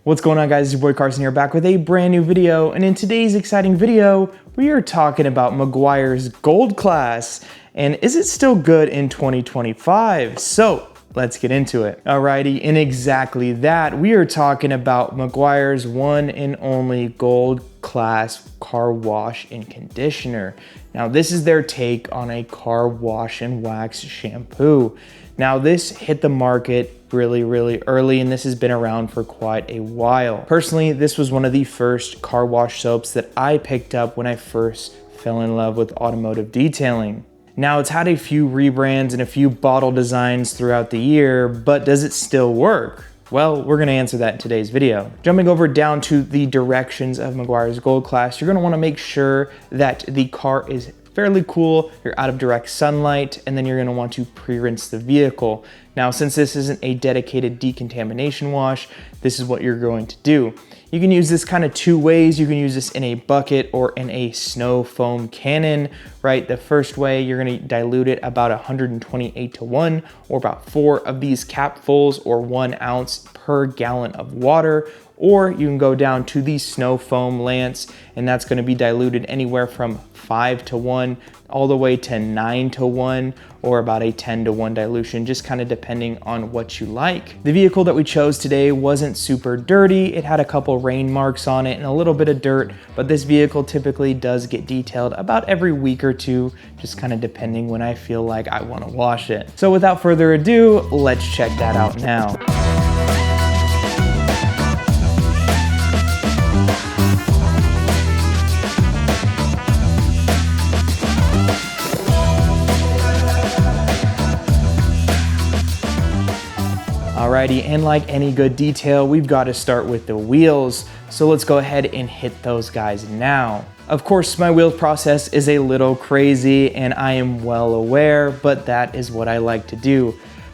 What's going on, guys? It's your boy Carson here, back with a brand new video, and in today's exciting video we are talking about Meguiar's Gold Class and is it still good in 2025? So let's get into it. Alrighty, and exactly that, we are talking about Meguiar's one and only Gold Class car wash and conditioner. Now this is their take on a car wash and wax shampoo. Now this hit the market really early, and this has been around for quite a while. Personally, this was one of the first car wash soaps that I picked up when I first fell in love with automotive detailing. Now it's had a few rebrands and a few bottle designs throughout the year, but does it still work? Well, we're gonna answer that in today's video. Jumping over down to the directions of Meguiar's Gold Class, you're gonna wanna make sure that the car is fairly cool, you're out of direct sunlight, and then you're gonna want to pre-rinse the vehicle. Now, since this isn't a dedicated decontamination wash, this is what you're going to do. You can use this kind of two ways. You can use this in a bucket or in a snow foam cannon, right? The first way, you're gonna dilute it about 128:1, or about 4 of these capfuls or 1 ounce per gallon of water. Or you can go down to the snow foam lance, and that's gonna be diluted anywhere from 5:1 all the way to 9:1, or about a 10:1 dilution, just kind of depending on what you like. The vehicle that we chose today wasn't super dirty. It had a couple rain marks on it and a little bit of dirt, but this vehicle typically does get detailed about every week or two, just kind of depending when I feel like I wanna wash it. So without further ado, let's check that out now. Alrighty, and like any good detail, we've got to start with the wheels. So let's go ahead and hit those guys now. Of course, my wheel process is a little crazy and I am well aware, but that is what I like to do.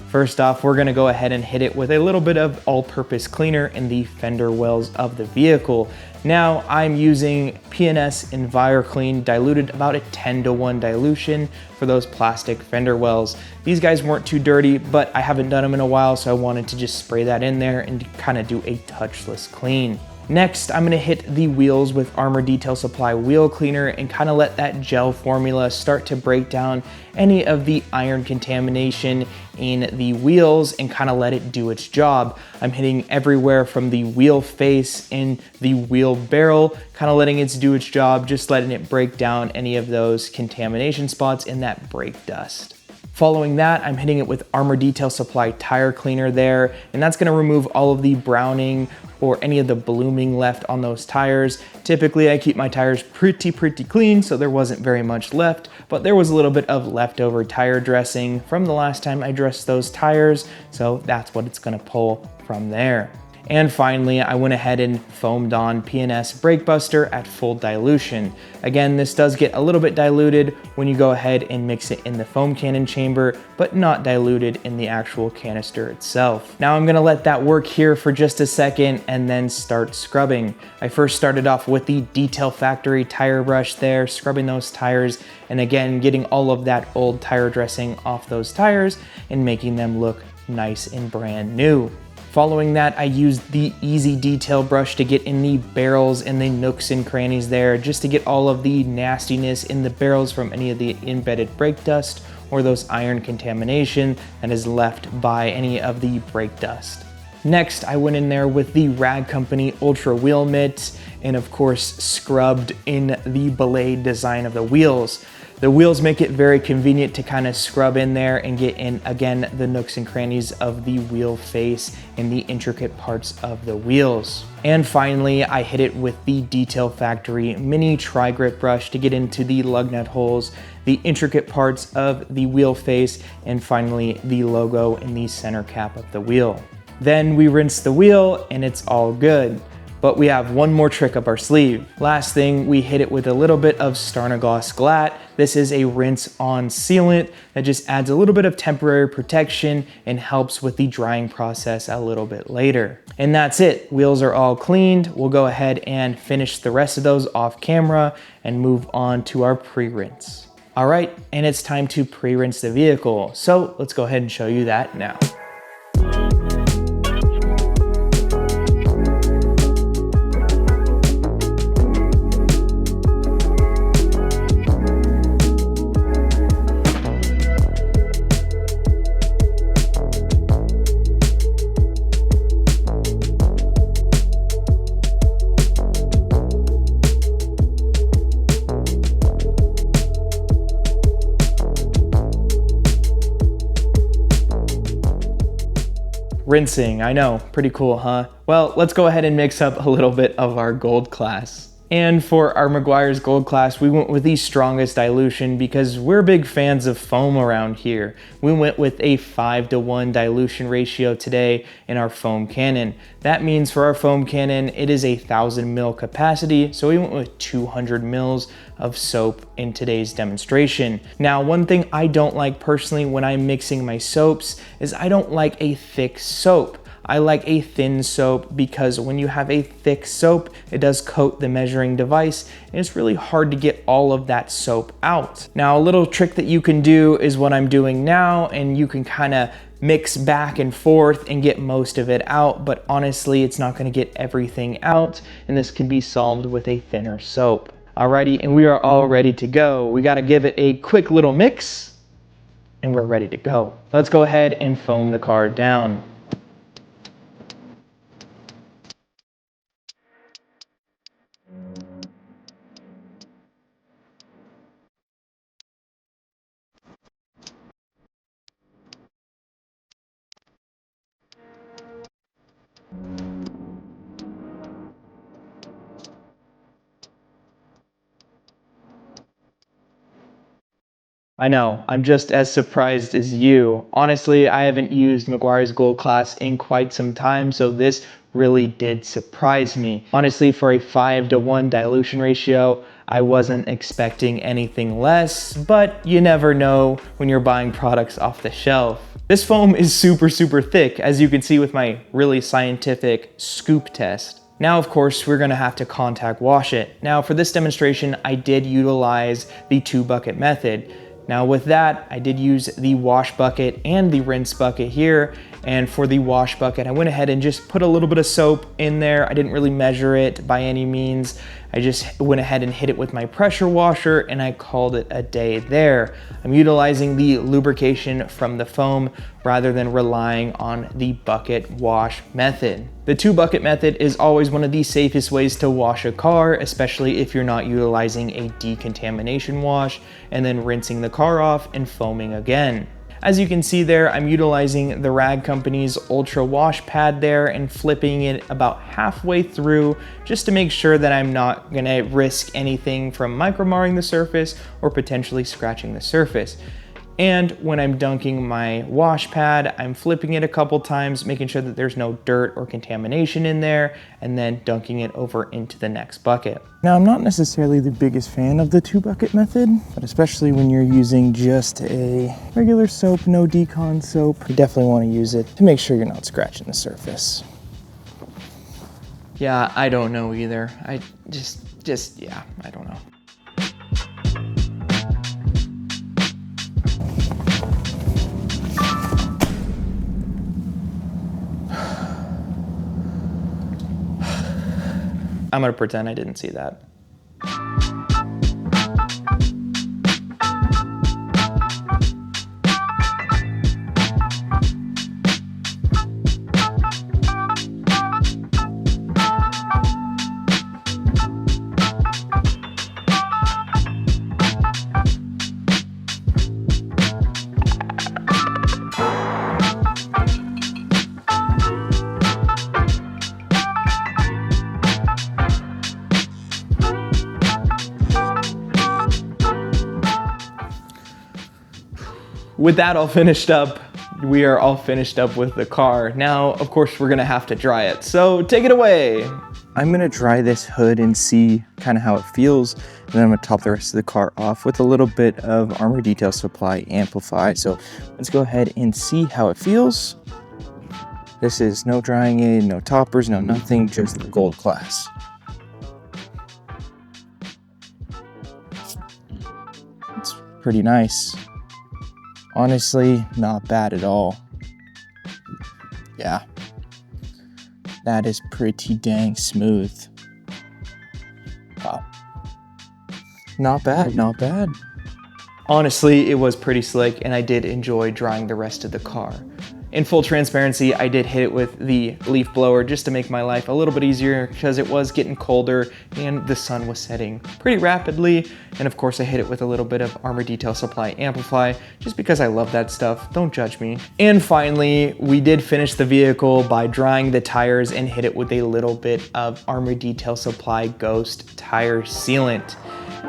First off, we're gonna go ahead and hit it with a little bit of all-purpose cleaner in the fender wells of the vehicle. Now, I'm using P&S EnviroClean diluted about a 10:1 dilution for those plastic fender wells. These guys weren't too dirty, but I haven't done them in a while, so I wanted to just spray that in there and kind of do a touchless clean. Next, I'm gonna hit the wheels with Armor Detail Supply Wheel Cleaner and kind of let that gel formula start to break down any of the iron contamination in the wheels and kind of let it do its job. I'm hitting everywhere from the wheel face and the wheel barrel, kind of letting it do its job, just letting it break down any of those contamination spots in that brake dust. Following that, I'm hitting it with Armor Detail Supply Tire Cleaner there, and that's gonna remove all of the browning or any of the blooming left on those tires. Typically, I keep my tires pretty clean, so there wasn't very much left, but there was a little bit of leftover tire dressing from the last time I dressed those tires, so that's what it's gonna pull from there. And finally, I went ahead and foamed on P&S Brake Buster at full dilution. Again, this does get a little bit diluted when you go ahead and mix it in the foam cannon chamber, but not diluted in the actual canister itself. Now I'm gonna let that work here for just a second and then start scrubbing. I first started off with the Detail Factory tire brush there, scrubbing those tires, and again, getting all of that old tire dressing off those tires and making them look nice and brand new. Following that, I used the Easy Detail brush to get in the barrels and the nooks and crannies there, just to get all of the nastiness in the barrels from any of the embedded brake dust or those iron contamination that is left by any of the brake dust. Next, I went in there with the Rag Company Ultra Wheel Mitt and of course scrubbed in the belayed design of the wheels. The wheels make it very convenient to kind of scrub in there and get in, again, the nooks and crannies of the wheel face and the intricate parts of the wheels. And finally, I hit it with the Detail Factory Mini Tri-Grip brush to get into the lug nut holes, the intricate parts of the wheel face, and finally the logo in the center cap of the wheel. Then we rinse the wheel and it's all good. But we have one more trick up our sleeve. Last thing, we hit it with a little bit of Starnagloss Glat. This is a rinse-on sealant that just adds a little bit of temporary protection and helps with the drying process a little bit later. And that's it. Wheels are all cleaned. We'll go ahead and finish the rest of those off camera and move on to our pre-rinse. All right, and it's time to pre-rinse the vehicle. So let's go ahead and show you that now. Rinsing, I know, pretty cool, huh? Well, let's go ahead and mix up a little bit of our gold class. And for our Meguiar's Gold Class, we went with the strongest dilution because we're big fans of foam around here. We went with a 5:1 dilution ratio today in our foam cannon. That means for our foam cannon, it is a 1,000 ml capacity, so we went with 200 mils of soap in today's demonstration. Now, one thing I don't like personally when I'm mixing my soaps is I don't like a thick soap. I like a thin soap because when you have a thick soap, it does coat the measuring device and it's really hard to get all of that soap out. Now, a little trick that you can do is what I'm doing now, and you can kind of mix back and forth and get most of it out, but honestly, it's not going to get everything out, and this can be solved with a thinner soap. Alrighty, and we are all ready to go. We got to give it a quick little mix and we're ready to go. Let's go ahead and foam the car down. I know, I'm just as surprised as you. Honestly, I haven't used Meguiar's Gold Class in quite some time, so this really did surprise me. Honestly, for a 5:1 dilution ratio, I wasn't expecting anything less, but you never know when you're buying products off the shelf. This foam is super thick, as you can see with my really scientific scoop test. Now, of course, we're gonna have to contact wash it. Now, for this demonstration, I did utilize the 2-bucket method. Now with that, I did use the wash bucket and the rinse bucket here. And for the wash bucket, I went ahead and just put a little bit of soap in there. I didn't really measure it by any means. I just went ahead and hit it with my pressure washer and I called it a day there. I'm utilizing the lubrication from the foam rather than relying on the bucket wash method. The 2-bucket method is always one of the safest ways to wash a car, especially if you're not utilizing a decontamination wash and then rinsing the car off and foaming again. As you can see there, I'm utilizing the Rag Company's Ultra Wash Pad there and flipping it about halfway through just to make sure that I'm not gonna risk anything from micro-marring the surface or potentially scratching the surface. And when I'm dunking my wash pad, I'm flipping it a couple times, making sure that there's no dirt or contamination in there, and then dunking it over into the next bucket. Now, I'm not necessarily the biggest fan of the 2-bucket method, but especially when you're using just a regular soap, no decon soap, you definitely want to use it to make sure you're not scratching the surface. Yeah, I don't know either. I don't know. I'm gonna pretend I didn't see that. With that all finished up, we are all finished up with the car. Now, of course, we're gonna have to dry it. So take it away. I'm gonna dry this hood and see kind of how it feels. And then I'm gonna top the rest of the car off with a little bit of Armor Detail Supply Amplify. So let's go ahead and see how it feels. This is no drying aid, no toppers, no nothing, just the Gold Class. It's pretty nice. Honestly, not bad at all. Yeah, that is pretty dang smooth. Wow. Not bad, not bad. Honestly, it was pretty slick and I did enjoy drying the rest of the car. In full transparency, I did hit it with the leaf blower just to make my life a little bit easier because it was getting colder and the sun was setting pretty rapidly. And of course I hit it with a little bit of Armor Detail Supply Amplify just because I love that stuff, don't judge me. And finally, we did finish the vehicle by drying the tires and hit it with a little bit of Armor Detail Supply Ghost Tire Sealant.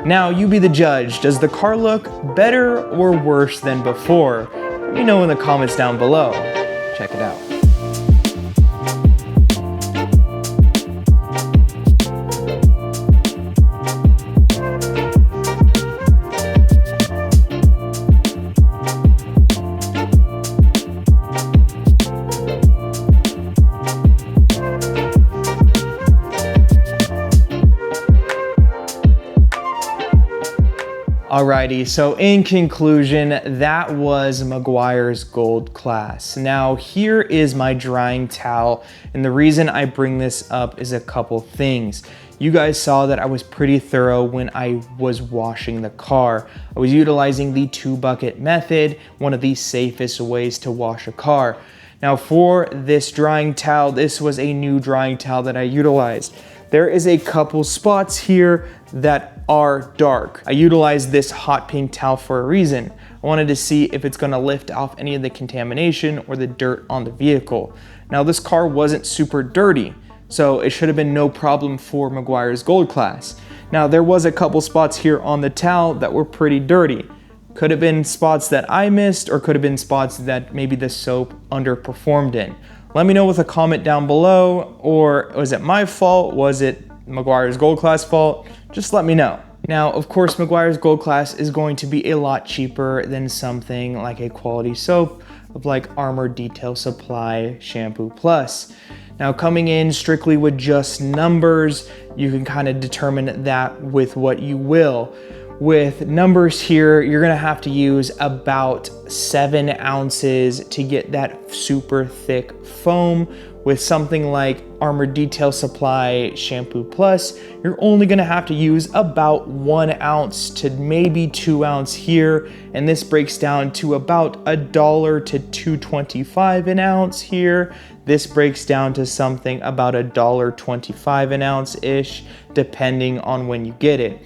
Now you be the judge, does the car look better or worse than before? Let me know in the comments down below. Check it out. Alrighty, so in conclusion, that was Meguiar's Gold Class. Now here is my drying towel, and the reason I bring this up is a couple things. You guys saw that I was pretty thorough when I was washing the car. I was utilizing the 2-bucket method, one of the safest ways to wash a car. Now for this drying towel, this was a new drying towel that I utilized. There is a couple spots here that are dark. I utilized this hot pink towel for a reason. I wanted to see if it's gonna lift off any of the contamination or the dirt on the vehicle. Now this car wasn't super dirty, so it should have been no problem for Meguiar's Gold Class. Now there was a couple spots here on the towel that were pretty dirty. Could have been spots that I missed or could have been spots that maybe the soap underperformed in. Let me know with a comment down below, or was it my fault? Was it Meguiar's Gold Class fault? Just let me know. Now, of course, Meguiar's Gold Class is going to be a lot cheaper than something like a quality soap of like Armor Detail Supply Shampoo Plus. Now, coming in strictly with just numbers, you can kind of determine that with what you will. With numbers here, you're gonna have to use about 7 ounces to get that super thick foam. With something like Armor Detail Supply Shampoo Plus, you're only gonna have to use about 1 ounce to maybe 2 ounce here, and this breaks down to about $1 to $2.25 an ounce here. This breaks down to something about $1.25 an ounce-ish, depending on when you get it.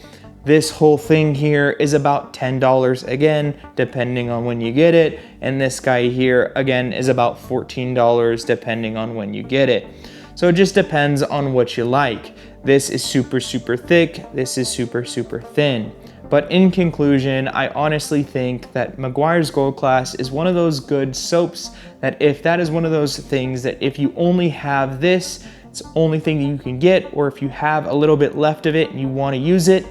This whole thing here is about $10 again, depending on when you get it. And this guy here, again, is about $14 depending on when you get it. So it just depends on what you like. This is super, super thick. This is super, super thin. But in conclusion, I honestly think that Meguiar's Gold Class is one of those good soaps that if that is one of those things that if you only have this, it's the only thing that you can get, or if you have a little bit left of it and you want to use it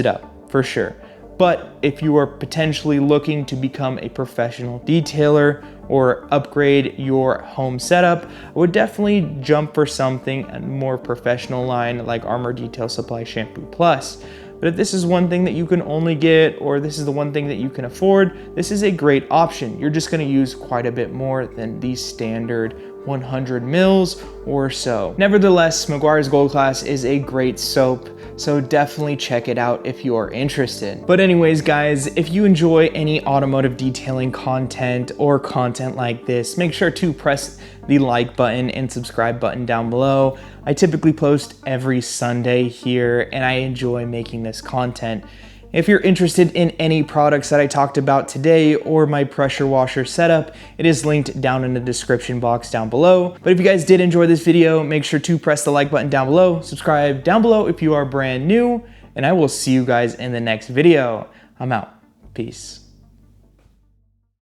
up for sure. But if you are potentially looking to become a professional detailer or upgrade your home setup, I would definitely jump for something a more professional line like Armor Detail Supply Shampoo Plus. But if this is one thing that you can only get, or this is the one thing that you can afford, this is a great option. You're just gonna use quite a bit more than the standard 100 mils or so. Nevertheless, Meguiar's Gold Class is a great soap, so definitely check it out if you are interested. But anyways, guys, if you enjoy any automotive detailing content or content like this, make sure to press the like button and subscribe button down below. I typically post every Sunday here, and I enjoy making this content. If you're interested in any products that I talked about today or my pressure washer setup, it is linked down in the description box down below. But if you guys did enjoy this video, make sure to press the like button down below, subscribe down below if you are brand new, and I will see you guys in the next video. I'm out. Peace.